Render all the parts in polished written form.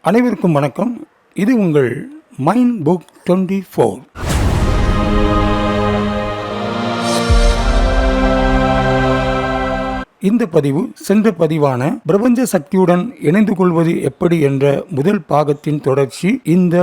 அனைவருக்கும் வணக்கம். இது உங்கள் மைண்ட் புக் 24. இந்த பதிவு சென்ற பதிவான பிரபஞ்ச சக்தியுடன் இணைந்து கொள்வது எப்படி என்ற முதல் பாகத்தின் தொடர்ச்சி. இந்த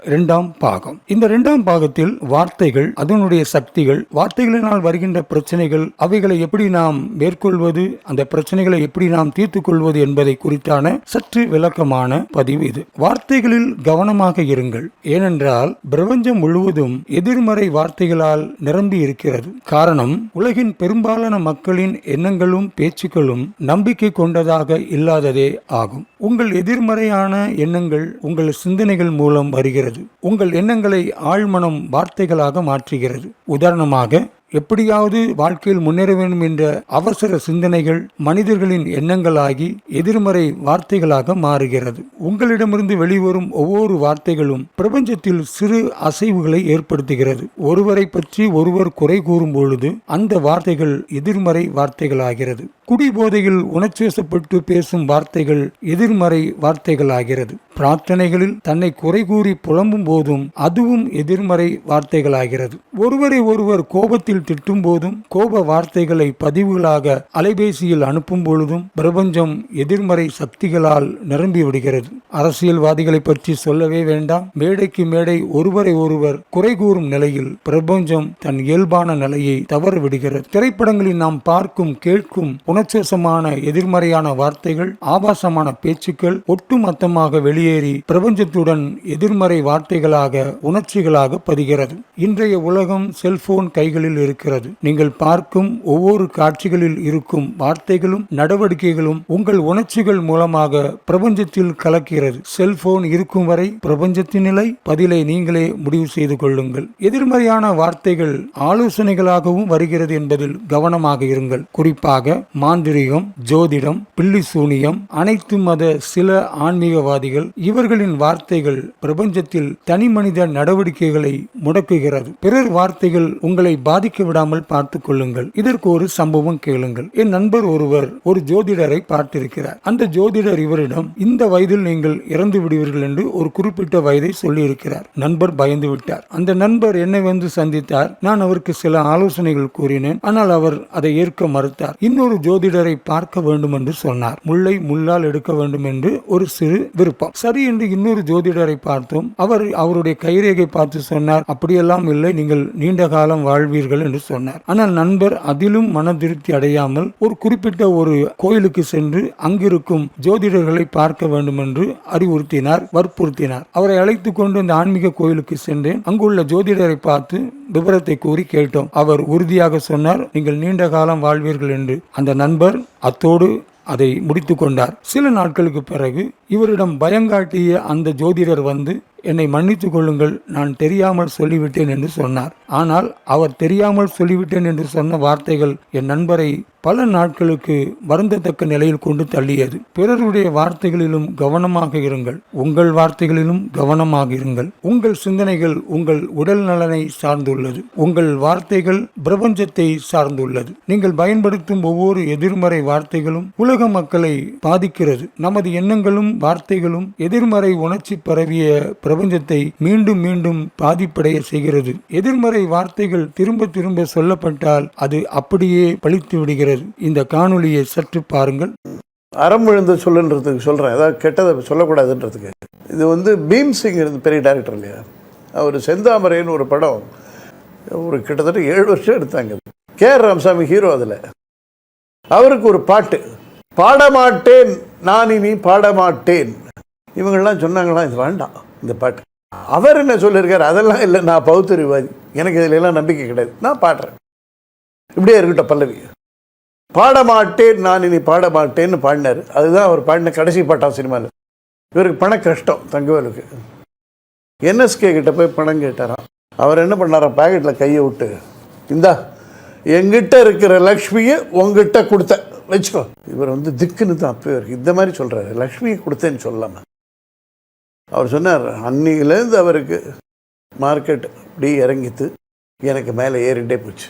இரண்டாம் பாகம். இந்த இரண்டாம் பாகத்தில் வார்த்தைகள், அதனுடைய சக்திகள், வார்த்தைகளினால் வருகின்ற பிரச்சனைகள், அவைகளை எப்படி நாம் மேற்கொள்வது, அந்த பிரச்சனைகளை எப்படி நாம் தீர்த்து கொள்வது என்பதை குறித்தான சற்று விளக்கமான பதிவு இது. வார்த்தைகளில் கவனமாக இருங்கள். ஏனென்றால் பிரபஞ்சம் முழுவதும் எதிர்மறை வார்த்தைகளால் நிரம்பி இருக்கிறது. காரணம், உலகின் பெரும்பாலான மக்களின் எண்ணங்களும் பேச்சுக்களும் நம்பிக்கை கொண்டதாக இல்லாததே ஆகும். உங்கள் எதிர்மறையான எண்ணங்கள் உங்கள் சிந்தனைகள் மூலம் வருகிறது. உங்கள் எண்ணங்களை ஆழ்மனம் வார்த்தைகளாக மாற்றுகிறது. உதாரணமாக, எப்படியாவது வாழ்க்கையில் முன்னேற வேண்டும் என்ற அவசர சிந்தனைகள் மனிதர்களின் எண்ணங்களாகி எதிர்மறை வார்த்தைகளாக மாறுகிறது. உங்களிடமிருந்து வெளிவரும் ஒவ்வொரு வார்த்தைகளும் பிரபஞ்சத்தில் சிறு அசைவுகளை ஏற்படுத்துகிறது. ஒருவரை பற்றி ஒருவர் குறை கூறும் பொழுது அந்த வார்த்தைகள் எதிர்மறை வார்த்தைகளாகிறது. குடிபோதையில் உணர்ச்சிவசப்பட்டு பேசும் வார்த்தைகள் எதிர்மறை வார்த்தைகளாகிறது. பிரார்த்தனைகளில் தன்னை குறை கூறி புலம்பும் போதும் அதுவும் எதிர்மறை வார்த்தைகளாகிறது. ஒருவரை ஒருவர் கோபத்தில் திட்டும் போதும், கோப வார்த்தைகளை பதிவுகளாக அலைபேசியில் அனுப்பும் பொழுதும் பிரபஞ்சம் எதிர்மறை சக்திகளால் நிரம்பி விடுகிறது. அரசியல்வாதிகளை பற்றி சொல்லவே வேண்டாம். மேடைக்கு மேடை ஒருவரை ஒருவர் குறை கூறும் நிலையில் பிரபஞ்சம் தன் இயல்பான நிலையை தவற விடுகிறது. திரைப்படங்களில் நாம் பார்க்கும், கேட்கும் உணர்ச்சிவசமான எதிர்மறையான வார்த்தைகள், ஆபாசமான பேச்சுக்கள் ஒட்டுமொத்தமாக வெளியேறி பிரபஞ்சத்துடன் எதிர்மறை வார்த்தைகளாக, உணர்ச்சிகளாக பதிகிறது. இன்றைய உலகம் செல்போன் கைகளில் இருக்கிறது. நீங்கள் பார்க்கும் ஒவ்வொரு காட்சிகளில் இருக்கும் வார்த்தைகளும் நடவடிக்கைகளும் உங்கள் உணர்ச்சிகள் மூலமாக பிரபஞ்சத்தில் கலக்கிறது. செல்போன் இருக்கும் வரை பிரபஞ்சத்தின் நிலை, பதிலை நீங்களே முடிவு செய்து கொள்ளுங்கள். எதிர்மறையான வார்த்தைகள் ஆலோசனைகளாகவும் வருகிறது என்பதில் கவனமாக இருங்கள். குறிப்பாக மாந்திரிகம், ஜோதிடம், பில்லி சூனியம், அனைத்து மத சில ஆன்மீகவாதிகள், இவர்களின் வார்த்தைகள் பிரபஞ்சத்தில் தனி மனித நடவடிக்கைகளை முடக்குகிறது. பிறர் வார்த்தைகள் உங்களை பாதிக்க விடாமல் பார்த்துக் கொள்ளுங்கள். இதற்கு ஒரு சம்பவம் கேளுங்கள். என் நண்பர் ஒருவர் ஒரு ஜோதிடரை பார்த்திருக்கிறார். அந்த ஜோதிடர் இவரிடம், இந்த வயதில் நீங்கள் இறந்து விடுவீர்கள் என்று ஒரு குறிப்பிட்ட வயதை சொல்லி இருக்கிறார். நண்பர் பயந்து விட்டார். அந்த நண்பர் என்னை வந்து சந்தித்தார். நான் அவருக்கு சில ஆலோசனைகள் கூறினேன். ஆனால் அவர் அதை ஏற்க மறுத்தார். இன்னொரு ஜோதிடரை பார்க்க வேண்டும் என்று சொன்னார். முல்லை முள்ளால் எடுக்க வேண்டும் என்று ஒரு சிறு விருப்பம். சரி என்று இன்னொரு ஜோதிடரை பார்த்தோம். அவர் அவருடைய கைரேகை பார்த்து சொன்னார், அப்படியெல்லாம் இல்லை, நீங்கள் நீண்ட காலம் வாழ்வீர்கள் என்று சொன்னார். ஆனால் நண்பர் அதிலும் மன திருப்தி அடையாமல் ஒரு குறிப்பிட்ட ஒரு கோயிலுக்கு சென்று அங்கிருக்கும் ஜோதிடர்களை பார்க்க வேண்டும் என்று அறிவுறுத்தினார், வற்புறுத்தினார். அவரை அழைத்துக் கொண்டு இந்த ஆன்மீக கோயிலுக்கு சென்றேன். அங்குள்ள ஜோதிடரை பார்த்து விவரத்தை கூறி கேட்டோம். அவர் உறுதியாக சொன்னார், நீங்கள் நீண்ட காலம் வாழ்வீர்கள் என்று. அந்த நண்பர் அத்தோடு அதை முடித்து கொண்டார். சில நாட்களுக்கு பிறகு இவரிடம் பயங்காட்டிய அந்த ஜோதிடர் வந்து, என்னை மன்னித்துக் கொள்ளுங்கள், நான் தெரியாமல் சொல்லிவிட்டேன் என்று சொன்னார். ஆனால் அவர் தெரியாமல் சொல்லிவிட்டேன் என்று சொன்ன வார்த்தைகள் என் நண்பரை பல நாட்களுக்கு வருந்தத்தக்க நிலையில் கொண்டு தள்ளியது. பிறருடைய வார்த்தைகளிலும் கவனமாக இருங்கள். உங்கள் வார்த்தைகளிலும் கவனமாக இருங்கள். உங்கள் சிந்தனைகள் உங்கள் உடல் நலனை சார்ந்துள்ளது. உங்கள் வார்த்தைகள் பிரபஞ்சத்தை சார்ந்துள்ளது. நீங்கள் பயன்படுத்தும் ஒவ்வொரு எதிர்மறை வார்த்தைகளும் உலக மக்களை பாதிக்கிறது. நமது எண்ணங்களும் வார்த்தைகளும் எதிர்மறை உணர்ச்சி பரவிய பிரபஞ்சத்தை மீண்டும் மீண்டும் பாதிப்படைய செய்கிறது. எதிர்மறை வார்த்தைகள் திரும்ப திரும்ப சொல்லப்பட்டால் அது அப்படியே பழித்து விடுகிறது. இந்த காணொலியை சற்று பாருங்கள். அறம் விழுந்து சொல்லுன்றதுக்கு சொல்கிறேன், ஏதாவது கெட்டதை சொல்லக்கூடாதுன்றதுக்கு. இது பீம் சிங் பெரிய டைரக்டர் இல்லையா, அவர் செந்தாமரைன்னு ஒரு படம் ஒரு கிட்டத்தட்ட 7 வருஷம் எடுத்தாங்க. கே.ஆர். ராமசாமி ஹீரோ. அதில் அவருக்கு ஒரு பாட்டு, பாடமாட்டேன் நான் இனி பாடமாட்டேன். இவங்கெல்லாம் சொன்னாங்களாம், இது வேண்டாம் இந்த பாட்டு. அவர் என்ன சொல்லியிருக்காரு, அதெல்லாம் இல்லை, நான் பௌத்தறிவாதி, எனக்கு இதில் எல்லாம் நம்பிக்கை கிடையாது, நான் பாடுறேன், இப்படியே இருக்கட்டும் பல்லவி. பாடமாட்டேன் நான் இனி பாடமாட்டேன்னு பாடினார். அதுதான் அவர் பாடின கடைசி பாட்டான் சினிமாவில். இவருக்கு பண கஷ்டம். தங்கவேலுக்கு என்எஸ்கே கிட்ட போய் பணம் கேட்டாராம். அவர் என்ன பண்ணாராம், பேக்கெட்டில் கையை விட்டு, இந்தா எங்கிட்ட இருக்கிற லக்ஷ்மியை உங்ககிட்ட கொடுத்த வச்சுக்கோ. இவர் திக்குன்னு தான் அப்போ இருக்கு இந்த மாதிரி சொல்கிறாரு, லக்ஷ்மியை கொடுத்தேன்னு சொல்லாமல். அவர் சொன்னார், அன்னிலேருந்து அவருக்கு மார்க்கெட் இப்படி இறங்கித்து எனக்கு மேலே ஏறிட்டே போச்சு.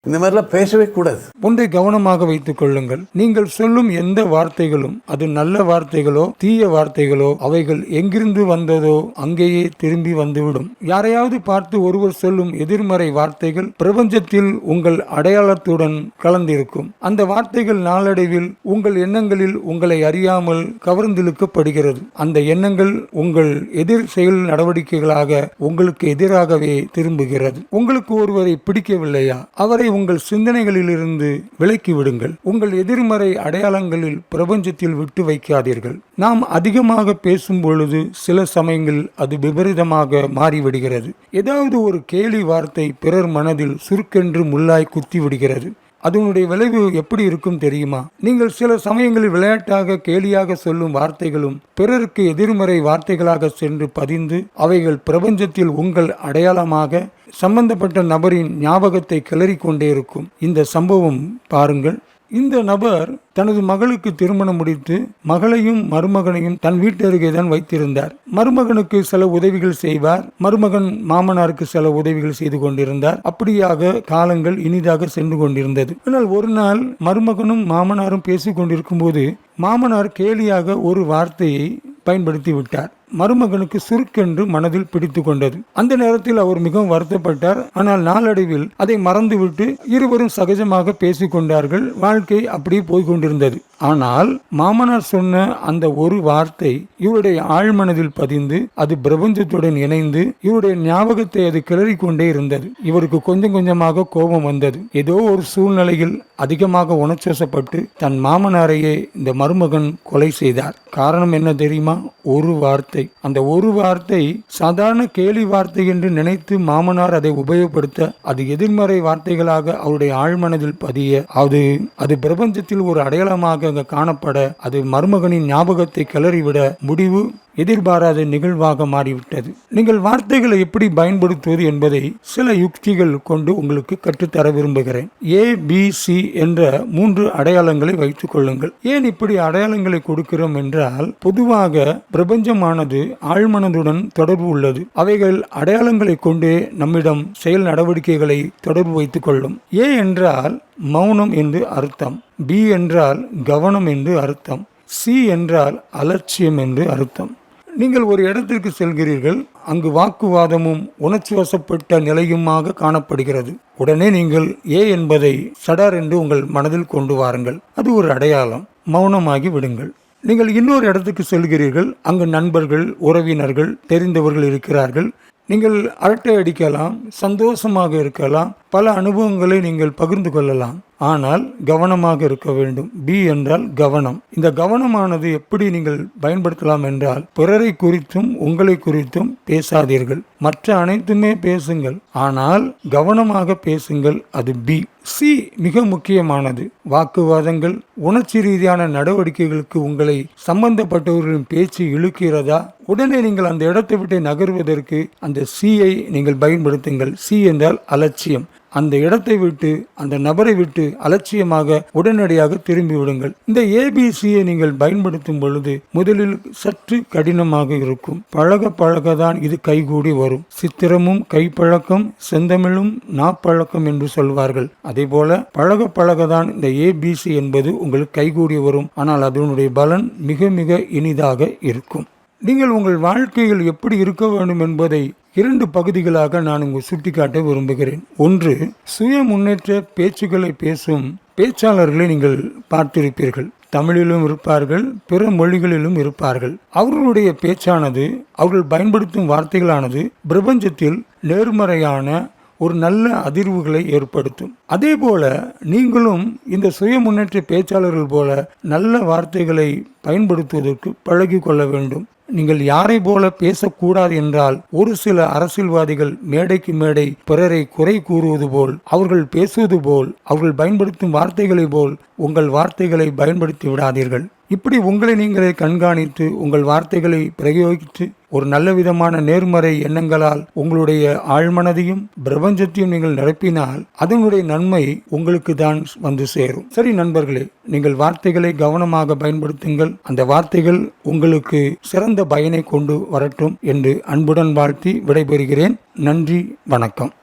இந்த மாதிரிலாம் பேசவே கூடாது. ஒன்றை கவனமாக வைத்துக் கொள்ளுங்கள். நீங்கள் சொல்லும் எந்த வார்த்தைகளும், அது நல்ல வார்த்தைகளோ தீய வார்த்தைகளோ, அவைகள் எங்கிருந்து வந்ததோ அங்கேயே திரும்பி வந்துவிடும். யாரையாவது பார்த்து ஒருவர் சொல்லும் எதிர்மறை வார்த்தைகள் பிரபஞ்சத்தில் உங்கள் அடையாளத்துடன் கலந்திருக்கும். அந்த வார்த்தைகள் நாளடைவில் உங்கள் எண்ணங்களில் உங்களை அறியாமல் கவர்ந்திழுக்கப்படுகிறது. அந்த எண்ணங்கள் உங்கள் எதிர் செயல் நடவடிக்கைகளாக உங்களுக்கு எதிராகவே திரும்புகிறது. உங்களுக்கு ஒருவரை பிடிக்கவில்லையா, அவரை உங்கள் சிந்தனைகளிலிருந்து விலக்கி விடுங்கள். உங்கள் எதிர்மறை அடையாளங்களில் பிரபஞ்சத்தில் விட்டு வைக்காதீர்கள். நாம் அதிகமாக பேசும் பொழுது சில சமயங்கள் அது விபரீதமாக மாறிவிடுகிறது. ஏதாவது ஒரு கேலி வார்த்தை பிறர் மனதில் சுருக்கென்று முள்ளாய் குத்தி விடுகிறது. அதனுடைய விளைவு எப்படி இருக்கும் தெரியுமா? நீங்கள் சில சமயங்களில் விளையாட்டாக கேலியாக சொல்லும் வார்த்தைகளும் பிறருக்கு எதிர்மறை வார்த்தைகளாக சென்று பதிந்து அவைகள் பிரபஞ்சத்தில் உங்கள் அடையாளமாக சம்பந்தப்பட்ட நபரின் ஞாபகத்தை கிளறிக்கொண்டே இருக்கும். இந்த சம்பவம் பாருங்கள். இந்த நபர் தனது மகளுக்கு திருமணம் முடித்து மகளையும் மருமகனையும் தன் வீட்டு அருகே தான் வைத்திருந்தார். மருமகனுக்கு சில உதவிகள் செய்வார், மருமகன் மாமனாருக்கு சில உதவிகள் செய்து கொண்டிருந்தார். அப்படியாக காலங்கள் இனிதாக சென்று கொண்டிருந்தது. ஆனால் ஒரு நாள் மருமகனும் மாமனாரும் பேசிக் கொண்டிருக்கும் போது மாமனார் கேலியாக ஒரு வார்த்தையை பயன்படுத்தி விட்டார். மருமகனுக்கு சுருக்கென்று மனதில் பிடித்து கொண்டது. அந்த நேரத்தில் அவர் மிகவும் வருத்தப்பட்டார். ஆனால் நாளடைவில் அதை மறந்துவிட்டு இருவரும் சகஜமாக பேசிக் கொண்டார்கள். வாழ்க்கை அப்படியே போய்கொண்டிருந்தது. ஆனால் மாமனார் சொன்ன அந்த ஒரு வார்த்தை இவருடைய ஆழ்மனதில் பதிந்து அது பிரபஞ்சத்துடன் இணைந்து இவருடைய ஞாபகத்தை அது கிளறிக்கொண்டே இருந்தது. இவருக்கு கொஞ்சம் கொஞ்சமாக கோபம் வந்தது. ஏதோ ஒரு சூழ்நிலையில் அதிகமாக உணர்ச்சிவசப்பட்டு தன் மாமனாரையே இந்த மருமகன் கொலை செய்தார். காரணம் என்ன தெரியுமா? ஒரு வார்த்தை. அந்த ஒரு வார்த்தை சாதாரண கேலி வார்த்தை என்று நினைத்து மாமனார் அதை உபயோகப்படுத்த அது எதிர்மறை வார்த்தைகளாக அவருடைய ஆழ்மனதில் பதிய அது பிரபஞ்சத்தில் ஒரு அடையாளமாக காணப்பட அது மருமகனின் ஞாபகத்தை கிளறிவிட முடிவு எதிர்பாராத நிகழ்வாக மாறிவிட்டது. நீங்கள் வார்த்தைகளை எப்படி பயன்படுத்துவது என்பதை சில யுக்திகள் கொண்டு உங்களுக்கு கற்றுத்தர விரும்புகிறேன். ABC என்ற 3 அடையாளங்களை வைத்துக் கொள்ளுங்கள். ஏன் இப்படி அடையாளங்களை கொடுக்கிறோம் என்றால், பொதுவாக பிரபஞ்சமானது ஆழ்மனதுடன் தொடர்பு உள்ளது. அவைகள் அடையாளங்களை கொண்டே நம்மிடம் செயல் நடவடிக்கைகளை தொடர்பு வைத்துக் கொள்ளும். A என்றால் மௌனம் என்று அர்த்தம், B என்றால் கவனம் என்று அர்த்தம், C என்றால் அலட்சியம் என்று அர்த்தம். நீங்கள் ஒரு இடத்திற்கு செல்கிறீர்கள், அங்கு வாக்குவாதமும் உணர்ச்சி வசப்பட்ட நிலையுமாக காணப்படுகிறது. உடனே நீங்கள் A என்பதை சடார் என்று உங்கள் மனதில் கொண்டு வாருங்கள். அது ஒரு அடையாளம். மௌனமாகி விடுங்கள். நீங்கள் இன்னொரு இடத்துக்கு செல்கிறீர்கள், அங்கு நண்பர்கள், உறவினர்கள், தெரிந்தவர்கள் இருக்கிறார்கள். நீங்கள் அரட்டை அடிக்கலாம், சந்தோஷமாக இருக்கலாம், பல அனுபவங்களை நீங்கள் பகிர்ந்து கொள்ளலாம். ஆனால் கவனமாக இருக்க வேண்டும். B என்றால் கவனம். இந்த கவனமானது எப்படி நீங்கள் பயன்படுத்தலாம் என்றால், பிறரை குறித்தும் உங்களை குறித்தும் பேசாதீர்கள். மற்ற அனைத்துமே பேசுங்கள், ஆனால் கவனமாக பேசுங்கள். அது B. C மிக முக்கியமானது. வாக்குவாதங்கள், உணர்ச்சி ரீதியான நடவடிக்கைகளுக்கு உங்களை சம்பந்தப்பட்டவர்களின் பேச்சு இழுக்கிறதா, உடனே நீங்கள் அந்த இடத்தை விட்டு நகர்வதற்கு அந்த C-ஐ நீங்கள் பயன்படுத்துங்கள். C என்றால் அலட்சியம். அந்த இடத்தை விட்டு, அந்த நபரை விட்டு அலட்சியமாக உடனடியாக திரும்பி விடுங்கள். இந்த ABCயை நீங்கள் பயன்படுத்தும் பொழுது முதலில் சற்று கடினமாக இருக்கும். பழக பழகதான் இது கைகூடி வரும். சித்திரமும் கைப்பழக்கம், செந்தமிழும் நாப்பழக்கம் என்று சொல்வார்கள். அதே போல பழக பழகதான் இந்த ABC என்பது உங்களுக்கு கைகூடி வரும். ஆனால் அதனுடைய பலன் மிக மிக இனிதாக இருக்கும். நீங்கள் உங்கள் வாழ்க்கையில் எப்படி இருக்க வேண்டும் என்பதை 2 பகுதிகளாக நான் உங்கள் சுட்டிக்காட்ட விரும்புகிறேன். ஒன்று, சுய முன்னேற்ற பேச்சுக்களை பேசும் பேச்சாளர்களை நீங்கள் பார்த்திருப்பீர்கள். தமிழிலும் இருப்பார்கள், பிற மொழிகளிலும் இருப்பார்கள். அவர்களுடைய பேச்சானது, அவர்கள் பயன்படுத்தும் வார்த்தைகளானது பிரபஞ்சத்தில் நேர்மறையான ஒரு நல்ல அதிர்வுகளை ஏற்படுத்தும். அதே போல நீங்களும் இந்த சுய முன்னேற்ற பேச்சாளர்கள் போல நல்ல வார்த்தைகளை பயன்படுத்துவதற்கு பழகி கொள்ள வேண்டும். நீங்கள் யாரை போல பேசக்கூடாது என்றால், ஒரு சில அரசியல்வாதிகள் மேடைக்கு மேடை பிறரை குறை கூறுவது போல், அவர்கள் பேசுவது போல், அவர்கள் பயன்படுத்தும் வார்த்தைகளை போல் உங்கள் வார்த்தைகளை பயன்படுத்தி விடாதீர்கள். இப்படி உங்களை நீங்களே கண்காணித்து உங்கள் வார்த்தைகளை பிரயோகித்து ஒரு நல்ல விதமான நேர்மறை எண்ணங்களால் உங்களுடைய ஆழ்மனதையும் பிரபஞ்சத்தையும் நீங்கள் நிரப்பினால் அதனுடைய நன்மை உங்களுக்கு தான் வந்து சேரும். சரி நண்பர்களே, நீங்கள் வார்த்தைகளை கவனமாக பயன்படுத்துங்கள். அந்த வார்த்தைகள் உங்களுக்கு சிறந்த பயனை கொண்டு வரட்டும் என்று அன்புடன் வாழ்த்தி விடைபெறுகிறேன். நன்றி, வணக்கம்.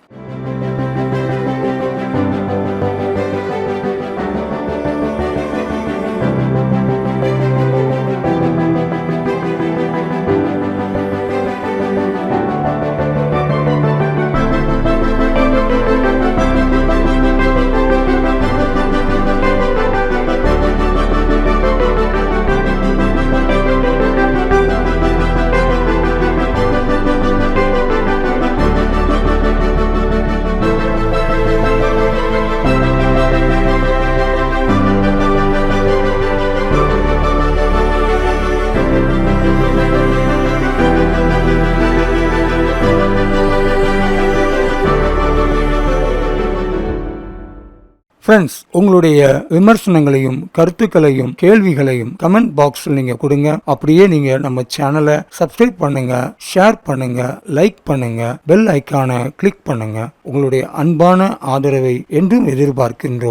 ஃப்ரெண்ட்ஸ், உங்களுடைய விமர்சனங்களையும் கருத்துக்களையும் கேள்விகளையும் கமெண்ட் பாக்ஸில் நீங்க கொடுங்க. அப்படியே நீங்க நம்ம சேனலை சப்ஸ்கிரைப் பண்ணுங்க, ஷேர் பண்ணுங்க, லைக் பண்ணுங்க, பெல் ஐக்கானை கிளிக் பண்ணுங்க. உங்களுடைய அன்பான ஆதரவை என்றும் எதிர்பார்க்கின்றோம்.